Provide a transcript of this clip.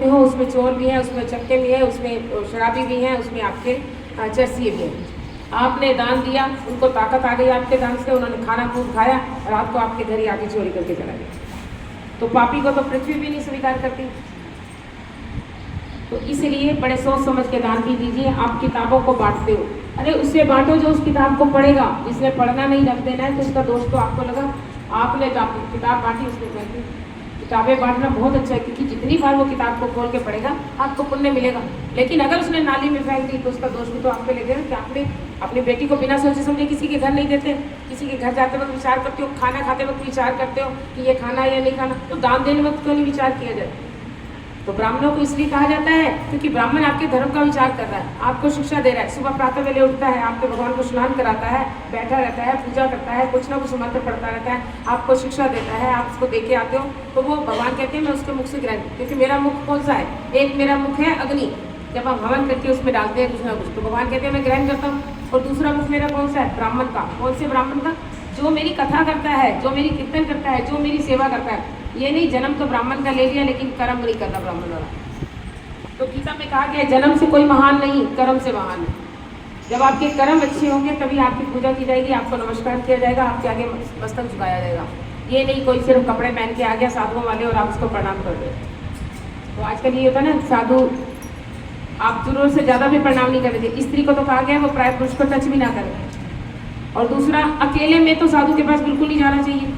देखते हो उसमें चोर भी हैं, उसमें चक्के भी हैं, उसमें शराबी भी हैं, उसमें आपके चरसिए भी हैं। आपने दान दिया, उनको ताकत आ गई आपके दान से, उन्होंने खाना खूब खाया, रात को आपके घर ही आके चोरी करके चला गया। तो पापी को तो पृथ्वी भी नहीं स्वीकार करती। तो इसलिए बड़े सोच समझ के दान भी दीजिए। आप किताबों को बांटते हो, अरे उससे बांटो जो उस किताब को पढ़ेगा। जिसने पढ़ना नहीं रख देना है तो उसका दोष तो आपको लगा। आपने किताब बांटी, उसने बांटी। किताबें बांटना बहुत अच्छा है, क्योंकि जितनी बार वो किताब को खोल के पढ़ेगा आपको पुण्य मिलेगा। लेकिन अगर उसने नाली में फेंक दी तो उसका दोष भी तो आप पे लगेगा कि आपने अपनी बेटी को बिना सोचे समझे किसी के घर नहीं देते। किसी के घर जाते वक्त विचार करते हो, खाना खाते वक्त विचार करते हो कि ये खाना है या नहीं खाना। तो दान देने वक्त क्यों नहीं विचार किया जाए? तो ब्राह्मणों को इसलिए कहा जाता है क्योंकि ब्राह्मण आपके धर्म का विचार कर रहा है, आपको शिक्षा दे रहा है। सुबह प्रातः वेले उठता है, आपके भगवान को स्नान कराता है, बैठा रहता है, पूजा करता है, कुछ ना कुछ मंत्र पढ़ता रहता है, आपको शिक्षा देता है, आप उसको दे के आते हो। तो वो भगवान कहते हैं मैं उसके मुख से ग्रहण, क्योंकि मेरा मुख कौन सा है? एक मेरा मुख है अग्नि, जब हम हवन करके उसमें डालते हैं कुछ ना कुछ, तो भगवान कहते हैं मैं ग्रहण करता हूँ। और दूसरा मुख मेरा कौन सा है? ब्राह्मण का। कौन से ब्राह्मण का? जो मेरी कथा करता है, जो मेरी कीर्तन करता है, जो मेरी सेवा करता है। ये नहीं जन्म तो ब्राह्मण का ले लिया लेकिन कर्म नहीं करता ब्राह्मण वाला। तो गीता में कहा गया जन्म से कोई महान नहीं, कर्म से महान है। जब आपके कर्म अच्छे होंगे तभी आपकी पूजा की जाएगी, आपको नमस्कार किया जाएगा, आपके आगे मस्तक झुकाया जाएगा। ये नहीं कोई सिर्फ कपड़े पहन के आ गया साधुओं वाले और आप उसको प्रणाम कर रहे। तो आजकल ये होता है ना, साधु आप जरूरत से ज़्यादा भी प्रणाम नहीं कर रहे थे। स्त्री को तो कहा गया वो प्राय पुरुष को टच भी ना करे। और दूसरा, अकेले में तो साधु के पास बिल्कुल नहीं जाना चाहिए।